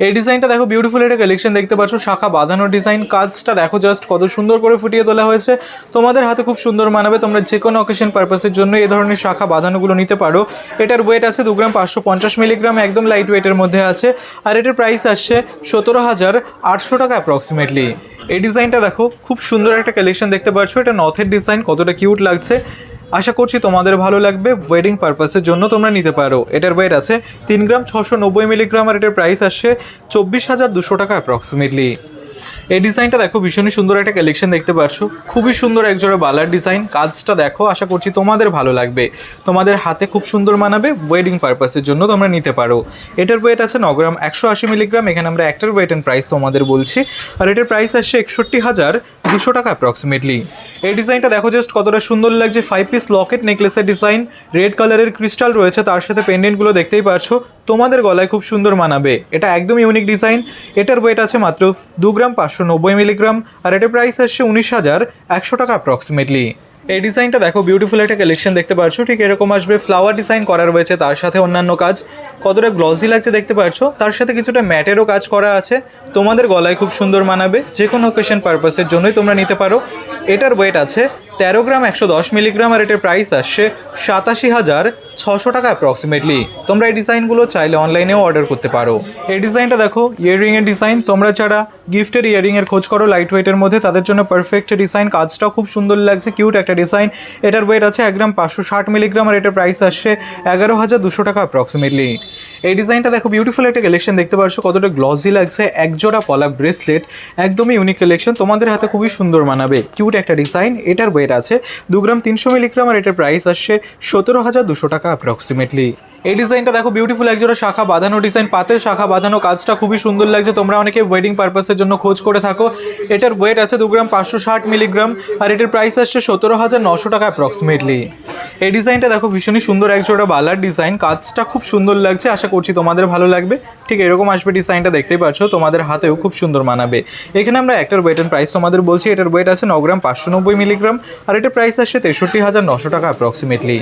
এই ডিজাইনটা দেখো বিউটিফুল একটা কালেকশন দেখতে পাচ্ছ, শাখা বাঁধানো ডিজাইন, কাজটা দেখো জাস্ট কত সুন্দর করে ফুটিয়ে তোলা হয়েছে। তোমাদের হাতে খুব সুন্দর মানাবে, তোমরা যে কোনো অকেশন পারপাসের জন্য এই ধরনের শাখা বাঁধানোগুলো নিতে পারো। এটার ওয়েট আছে 2 গ্রাম 550 মিলিগ্রাম, একদম লাইট ওয়েটের মধ্যে আছে। আর এটার প্রাইস আসছে 17,800 টাকা অ্যাপ্রক্সিমেটলি। এই ডিজাইনটা দেখো খুব সুন্দর একটা কালেকশন দেখতে পাচ্ছ, এটা নথের ডিজাইন, কতটা কিউট লাগছে। আশা করছি তোমাদের ভালো লাগবে, ওয়েডিং পারপাসের জন্য তোমরা নিতে পারো। এটার ওয়েট আছে 3 গ্রাম 690 মিলিগ্রাম, আর এটার প্রাইস আসছে 24,200 টাকা অ্যাপ্রক্সিমেটলি। এই ডিজাইনটা দেখো ভীষণই সুন্দর একটা কালেকশন দেখতে পাচ্ছ, খুবই সুন্দর একজোড়া বালার ডিজাইন, কাজটা দেখো, আশা করছি তোমাদের ভালো লাগবে, তোমাদের হাতে খুব সুন্দর মানাবে, ওয়েডিং পারপাসের জন্য তোমরা নিতে পারো। এটার ওয়েট আছে 9 গ্রাম 180 মিলিগ্রাম, এখানে আমরা একটার ওয়েট অ্যান্ড প্রাইস তোমাদের বলছি, আর এটার প্রাইস আসছে 61,200 টাকা অ্যাপ্রক্সিমেটলি। এই ডিজাইনটা দেখো জাস্ট কতটা সুন্দর লাগছে, 5 পিস লকেট নেকলেসের ডিজাইন, রেড কালারের ক্রিস্টাল রয়েছে, তার সাথে পেন্ডেন্টগুলো দেখতেই পাচ্ছ, তোমাদের গলায় খুব সুন্দর মানাবে, এটা একদম ইউনিক ডিজাইন। এটার ওয়েট আছে মাত্র 2 গ্রাম 590 মিলিগ্রাম, আর এটার প্রাইস আসছে 19,100 টাকা অ্যাপ্রক্সিমেটলি। এই ডিজাইনটা দেখো বিউটিফুল একটা কালেকশন দেখতে পাচ্ছ, ঠিক এরকম আসবে, ফ্লাওয়ার ডিজাইন করা রয়েছে, তার সাথে অন্যান্য কাজ, কতটা গ্লসি লাগছে দেখতে পাচ্ছ, তার সাথে কিছুটা ম্যাটেরও কাজ করা আছে, তোমাদের গলায় খুব সুন্দর মানাবে, যে কোনো অকেশন পারপাসের জন্যই তোমরা নিতে পারো। এটার ওয়েট আছে 13 গ্রাম 110 মিলিগ্রাম, আর এটার প্রাইস আসছে 87,600 টাকা অ্যাপ্রক্সিমেটলি। তোমরা এই ডিজাইনগুলো চাইলে অনলাইনেও অর্ডার করতে পারো। এই ডিজাইনটা দেখো ইয়াররিংয়ের ডিজাইন, তোমরা যারা গিফটের ইয়াররিংয়ের খোঁজ করো লাইট ওয়েটের মধ্যে, তাদের জন্য পারফেক্ট ডিজাইন, কাজটাও খুব সুন্দর লাগছে, কিউট একটা ডিজাইন। এটার ওয়েট আছে 1 গ্রাম 560 মিলিগ্রাম, আর এটার প্রাইস আসছে 11,200 টাকা অ্যাপ্রক্সিমেটলি। এই ডিজাইনটা দেখো বিউটিফুল একটা কালেকশন দেখতে পাচ্ছ, কতটা গ্লসি লাগছে, একজোড়া পলা ব্রেসলেট, একদমই ইউনিক কালেকশন, তোমাদের হাতে খুবই সুন্দর মানাবে, কিউট একটা ডিজাইন। এটার ওয়েট আছে 2 গ্রাম 300 মিলিগ্রাম, আর এটার প্রাইস আসছে 17,200 টাকা অ্যাপ্রক্সিমেটলি। এই ডিজাইনটা দেখো বিউটিফুল একজোড়া শাখা বাঁধানো ডিজাইন, পাতের শাখা বাঁধানো, কাজটা খুবই সুন্দর লাগছে, তোমরা অনেকে ওয়েডিং পারপাসের জন্য খোঁজ করে থাকো। এটার ওয়েট আছে 2 গ্রাম 560 মিলিগ্রাম, আর এটার প্রাইস আসছে 17,900 টাকা অ্যাপ্রক্সিমেটলি। এই ডিজাইনটা দেখো ভীষণই সুন্দর একজোড়া বালার ডিজাইন, কাজটা খুব সুন্দর লাগছে, আশা করছি তোমাদের ভালো লাগবে। ঠিক এরকম আসবে ডিজাইনটা, দেখতেই পাচ্ছ, তোমাদের হাতেও খুব সুন্দর মানাবে। এখানে আমরা একটার ওয়েট অ্যান্ড প্রাইস তোমাদের বলছি, এটার ওয়েট আছে 9 গ্রাম 590 মিলিগ্রাম, আর এটার প্রাইস আসছে 63,900 টাকা অ্যাপ্রক্সিমেটলি।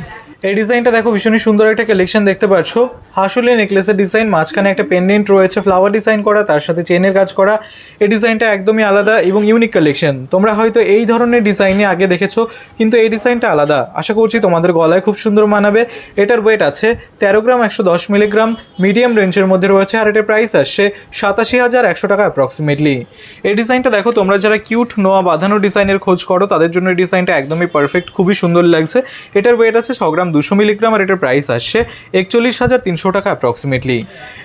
এই ডিজাইনটা দেখো ভীষণই সুন্দর একটা কালেকশন দেখতে পাচ্ছ, হাসুলি নেকলেসের ডিজাইন, মাঝখানে একটা পেন্ডেন্ট রয়েছে ফ্লাওয়ার ডিজাইন করা, তার সাথে চেনের কাজ করা। এই ডিজাইনটা একদমই আলাদা এবং ইউনিক কালেকশন, তোমরা হয়তো এই ধরনের ডিজাইনে আগে দেখেছো, কিন্তু এই ডিজাইনটা আলাদা, আশা করছি তোমাদের গলায় খুব সুন্দর মানাবে। এটার ওয়েট আছে 13 গ্রাম 110 মিলিগ্রাম, মিডিয়াম রেঞ্জের মধ্যে রয়েছে, আর এটার প্রাইস আসছে 87,100 টাকা অ্যাপ্রক্সিমেটলি। এই ডিজাইনটা দেখো, তোমরা যারা কিউট নোয়া বাঁধানো ডিজাইনের খোঁজ করো, তাদের জন্য এই ডিজাইনটা একদমই পারফেক্ট, খুবই সুন্দর লাগছে। এটার ওয়েট আছে 6 গ্রাম 200 মিলিগ্রাম, আর এটার প্রাইস আসছে 41,300 টাকা অ্যাপ্রক্সিমেটলি।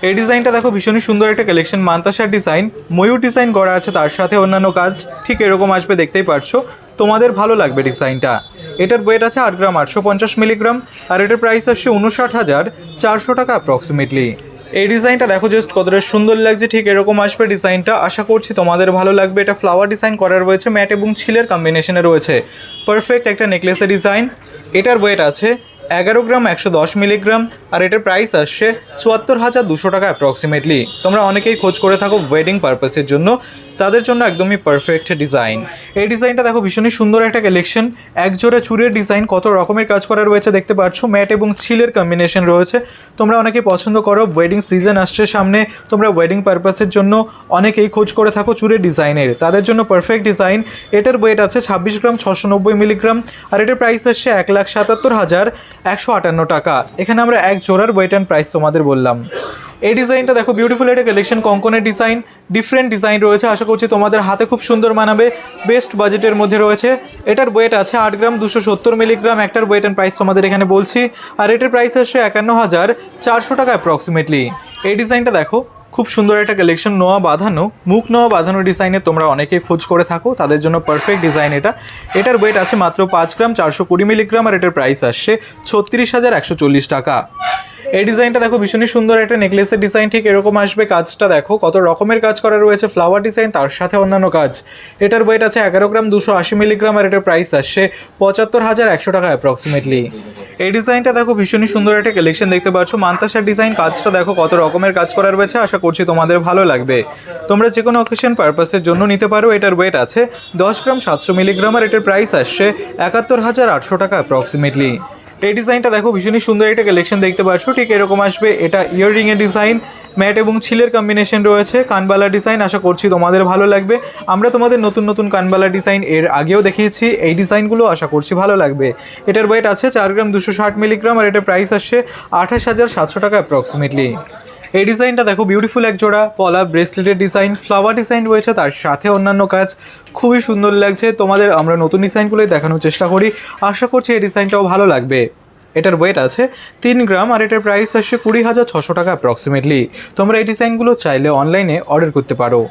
এই ডিজাইনটা দেখো ভীষণই সুন্দর একটা কালেকশন, মান্তাসার ডিজাইন, ময়ূর ডিজাইন করা আছে, তার সাথে অন্যান্য কাজ, ঠিক এরকম আসবে, দেখতেই পারছো, তোমাদের ভালো লাগবে ডিজাইনটা। এটার ওয়েট আছে 8 গ্রাম 850 মিলিগ্রাম, আর এটার প্রাইস আসছে 59,400 টাকা অ্যাপ্রক্সিমেটলি। এই ডিজাইনটা দেখো জাস্ট কতটা সুন্দর লাগছে, ঠিক এরকম আসবে ডিজাইনটা, আশা করছি তোমাদের ভালো লাগবে। এটা ফ্লাওয়ার ডিজাইন করা রয়েছে, ম্যাট এবং ছিলের কম্বিনেশনে রয়েছে, পারফেক্ট একটা নেকলেসের ডিজাইন। এটার ওয়েট আছে 11 গ্রাম 110 মিলিগ্রাম, আর এটার প্রাইস আসছে 74,200 টাকা অ্যাপ্রক্সিমেটলি। তোমরা অনেকেই খোঁজ করে থাকো ওয়েডিং পারপাসের জন্য, তাদের জন্য একদমই পারফেক্ট ডিজাইন। এই ডিজাইনটা দেখো ভীষণই সুন্দর একটা কালেকশন, একজোড়া চুড়ের ডিজাইন, কত রকমের কাজ করা রয়েছে দেখতে পাচ্ছ, ম্যাট এবং ছিলের কম্বিনেশন রয়েছে, তোমরা অনেকেই পছন্দ করো, ওয়েডিং সিজন আসছে সামনে, তোমরা ওয়েডিং পারপাসের জন্য অনেকেই খোঁজ করে থাকো চুড়ের ডিজাইনের, তাদের জন্য পারফেক্ট ডিজাইন। এটার ওয়েট আছে 26 গ্রাম 690 মিলিগ্রাম, আর এটার প্রাইস আসছে 1,77,158 টাকা। এখানে আমরা এক জোড়ার ওয়েট অ্যান্ড প্রাইস তোমাদের বললাম। এই ডিজাইনটা দেখো বিউটিফুল একটা কালেকশন, কঙ্কনের ডিজাইন, ডিফারেন্ট ডিজাইন রয়েছে, আশা করছি তোমাদের হাতে খুব সুন্দর মানাবে, বেস্ট বাজেটের মধ্যে রয়েছে। এটার ওয়েট আছে 8 গ্রাম 270 মিলিগ্রাম, একটার ওয়েট অ্যান্ড প্রাইস তোমাদের এখানে বলছি, আর এটার প্রাইস আসছে 51,400 টাকা অ্যাপ্রক্সিমেটলি। এই ডিজাইনটা দেখো খুব সুন্দর একটা কালেকশন, নোয়া বাঁধানো, মুখ নোয়া বাঁধানো ডিজাইনে তোমরা অনেকে খোঁজ করে থাকো, তাদের জন্য পারফেক্ট ডিজাইন এটা। এটার ওয়েট আছে মাত্র 5 গ্রাম 420 মিলিগ্রাম, আর এটার প্রাইস আসছে 36,140 টাকা। এই ডিজাইনটা দেখো ভীষণই সুন্দর একটা নেকলেসের ডিজাইন, ঠিক এরকম আসবে, কাজটা দেখো কত রকমের কাজ করা রয়েছে, ফ্লাওয়ার ডিজাইন, তার সাথে অন্যান্য কাজ। এটার ওয়েট আছে 11 গ্রাম 280 মিলিগ্রাম, আর এটার প্রাইস আসছে 75,100 টাকা অ্যাপ্রক্সিমেটলি। এই ডিজাইনটা দেখো ভীষণই সুন্দর একটা কালেকশন দেখতে পাচ্ছ, মান্তাসার ডিজাইন, কাজটা দেখো কত রকমের কাজ করা রয়েছে, আশা করছি তোমাদের ভালো লাগবে। তোমরা যে কোনো অকেশন পারপাসের জন্য নিতে পারো। এটার ওয়েট আছে 10 গ্রাম 700 মিলিগ্রাম, আর এটার প্রাইস আসছে 71,800 টাকা অ্যাপ্রক্সিমেটলি। এই ডিজাইনটা দেখো ভীষণই সুন্দর একটা কালেকশন দেখতে পাচ্ছ, ঠিক এরকম আসবে। এটা ইয়াররিং এর ডিজাইন, ম্যাট এবং ছিলের কম্বিনেশন রয়েছে, কানবালা ডিজাইন। আশা করছি তোমাদের ভালো লাগবে। আমরা তোমাদের নতুন নতুন কানবালা ডিজাইন এর আগেও দেখিয়েছি, এই ডিজাইনগুলো আশা করছি ভালো লাগবে। এটার ওয়েট আছে 4 গ্রাম 260 মিলিগ্রাম আর এটার প্রাইস আসছে 28,700 টাকা অ্যাপ্রক্সিমেটলি। এই ডিজাইনটা দেখো বিউটিফুল এক জোড়া পলা ব্রেসলেটের ডিজাইন, ফ্লাওয়ার ডিজাইন রয়েছে, তার সাথে অন্যান্য কাজ খুবই সুন্দর লাগছে। তোমাদের আমরা নতুন ডিজাইনগুলোই দেখানোর চেষ্টা করি, আশা করছি এই ডিজাইনটাও ভালো লাগবে। এটার ওয়েট আছে 3 গ্রাম আর এটার প্রাইস আসছে 20,600 টাকা অ্যাপ্রক্সিমেটলি। তোমরা এই ডিজাইনগুলো চাইলে অনলাইনে অর্ডার করতে পারো।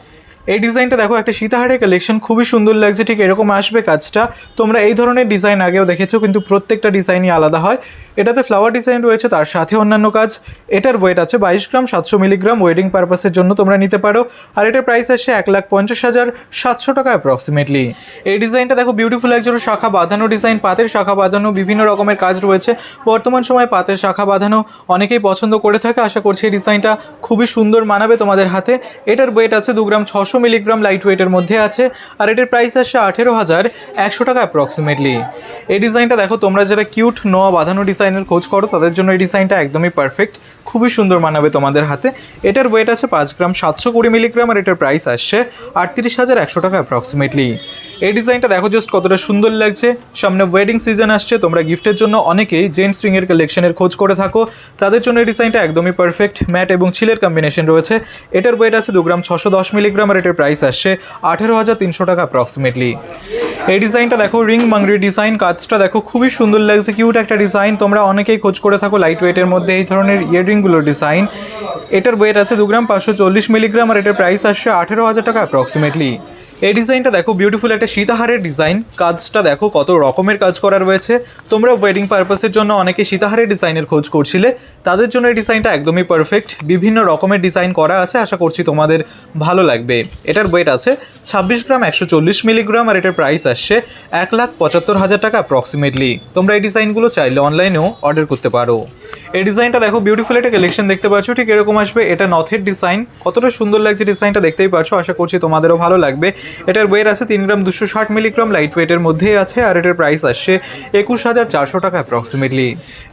এই ডিজাইনটা দেখো একটা সীতাহারের কালেকশন, খুবই সুন্দর লাগছে, ঠিক এরকম আসবে কাজটা। তোমরা এই ধরনের ডিজাইন আগেও দেখেছো, কিন্তু প্রত্যেকটা ডিজাইনই আলাদা হয়। এটাতে ফ্লাওয়ার ডিজাইন রয়েছে, তার সাথে অন্যান্য কাজ। এটার ওয়েট আছে 22 গ্রাম 700 মিলিগ্রাম, ওয়েডিং পারপাসের জন্য তোমরা নিতে পারো। আর এটার প্রাইস আসছে 1,50,700 টাকা অ্যাপ্রক্সিমেটলি। এই ডিজাইনটা দেখো বিউটিফুল একজন শাখা বাঁধানো ডিজাইন, পাতের শাখা বাঁধানো, বিভিন্ন রকমের কাজ রয়েছে। বর্তমান সময়ে পাতের শাখা বাঁধানো অনেকেই পছন্দ করে থাকে, আশা করছি এই ডিজাইনটা খুবই সুন্দর মানাবে তোমাদের হাতে। এটার ওয়েট আছে 2 গ্রাম 600 মিলিগ্রাম, লাইট ওয়েটের মধ্যে আছে। আর এটার প্রাইস আসছে 18,100 টাকা অ্যাপ্রক্সিমেটলি। এই ডিজাইনটা দেখো, তোমরা যারা কিউট নোয়া বাঁধানো ডিজাইনের খোঁজ করো তাদের জন্য এই ডিজাইনটা একদমই পারফেক্ট, খুবই সুন্দর মানাবে তোমাদের হাতে। এটার ওয়েট আছে 5 গ্রাম 720 মিলিগ্রাম আর এটার প্রাইস আসছে 38,100 টাকা অ্যাপ্রক্সিমেটলি। এই ডিজাইনটা দেখো জাস্ট কতটা সুন্দর লাগছে। সামনে ওয়েডিং সিজন আসছে, তোমরা গিফটের জন্য অনেকেই জেন্টস রিংয়ের কালেকশনের খোঁজ করে থাকো, তাদের জন্য এই ডিজাইনটা একদমই পারফেক্ট। ম্যাট এবং ছিলের কম্বিনেশন রয়েছে। এটার ওয়েট আছে 2 গ্রাম 610 মিলিগ্রাম আর এটার প্রাইস আসছে 18,300 টাকা অ্যাপ্রক্সিমেটলি। এই ডিজাইনটা দেখো রিং মাংরি ডিজাইন, কাজটা দেখো খুবই সুন্দর লাগছে, কিউট একটা ডিজাইন। তোমরা অনেকেই খোঁজ করে থাকো লাইট ওয়েটের মধ্যে এই ধরনের ইয়াররিংগুলোর ডিজাইন। এটার ওয়েট আছে 2 গ্রাম 540 মিলিগ্রাম আর এটার প্রাইস আসছে 18,000 টাকা অ্যাপ্রক্সিমেটলি। এই ডিজাইনটা দেখো বিউটিফুল একটা সীতাহারের ডিজাইন, কাজটা দেখো কত রকমের কাজ করা রয়েছে। তোমরা ওয়েডিং পারপাসের জন্য অনেকে সীতাহারের ডিজাইনের খোঁজ করছিলে, তাদের জন্য এই ডিজাইনটা একদমই পারফেক্ট। বিভিন্ন রকমের ডিজাইন করা আছে, আশা করছি তোমাদের ভালো লাগবে। এটার ওয়েট আছে 26 গ্রাম 140 মিলিগ্রাম আর এটার প্রাইস আসছে 1,75,000 টাকা অ্যাপ্রক্সিমেটলি। তোমরা এই ডিজাইনগুলো চাইলে অনলাইনেও অর্ডার করতে পারো। এই ডিজাইনটা দেখো বিউটিফুল একটা কালেকশন দেখতে পাচ্ছ, ঠিক এরকম আসবে। এটা নথের ডিজাইন, কতটা সুন্দর লাগছে ডিজাইনটা দেখতেই পাচ্ছ, আশা করছি তোমাদেরও ভালো লাগবে। এটার ওয়েট আছে 3 গ্রাম 260 মিলিগ্রাম, লাইট ওয়েটের মধ্যেই আছে আর এটার প্রাইস আসছে 21,400 টাকা অ্যাপ্রক্সিমেটলি।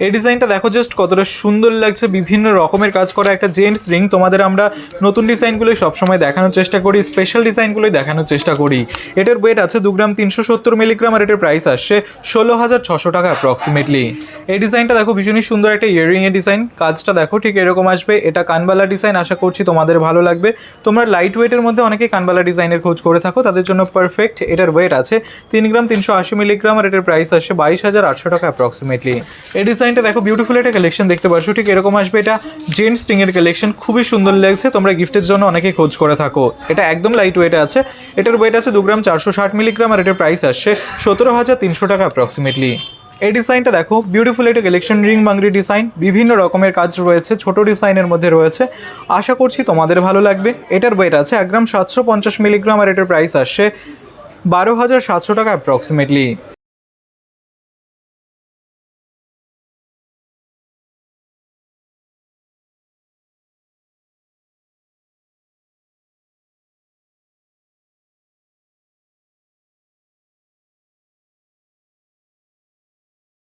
এই ডিজাইনটা দেখো জাস্ট কতটা সুন্দর লাগছে, বিভিন্ন রকমের কাজ করা একটা জেন্টস রিং। তোমাদের আমরা নতুন ডিজাইনগুলোই সবসময় দেখানোর চেষ্টা করি, স্পেশাল ডিজাইনগুলোই দেখানোর চেষ্টা করি। এটার ওয়েট আছে 2 গ্রাম 370 মিলিগ্রাম আর এটার প্রাইস আসছে 16,600 টাকা অ্যাপ্রক্সিমেটলি। এই ডিজাইনটা দেখো ভীষণই সুন্দর একটা ইয়াররিং এর ডিজাইন, কাজটা দেখো ঠিক এরকম আসবে। এটা কানবালা ডিজাইন, আশা করছি তোমাদের ভালো লাগবে। তোমরা লাইট ওয়েটের মধ্যে অনেকেই কানবালা ডিজাইনের খোঁজ করে থাকো, তাদের জন্য পারফেক্ট। এটার ওয়েট আছে 3 গ্রাম 380 মিলিগ্রাম আর এটার প্রাইস আসছে 22,800 টাকা অ্যাপ্রক্সিমেটলি। এই ডিজাইনটা দেখো বিউটিফুল একটা কালেকশন দেখতে পাচ্ছ, ঠিক এরকম আসবে। এটা জেন্টস রিং এর কালেকশন, খুবই সুন্দর লাগছে। তোমরা গিফটের জন্য অনেকেই খোঁজ করে থাকো। এটা একদম লাইট ওয়েটে আছে। এটার ওয়েট আছে 2 গ্রাম 460 মিলিগ্রাম আর এটার প্রাইস আসছে 17,300 টাকা অ্যাপ্রক্সিমেটলি। এই ডিজাইনটা দেখো বিউটিফুল একটা কালেকশন, রিং মাংরি ডিজাইন, বিভিন্ন রকমের কাজ রয়েছে, ছোট ডিজাইনের মধ্যে রয়েছে, আশা করছি তোমাদের ভালো লাগবে। এটার ওয়েট আছে 1 গ্রাম 750 মিলিগ্রাম আর এটার প্রাইস আসছে 12,700 টাকা অ্যাপ্রক্সিমেটলি।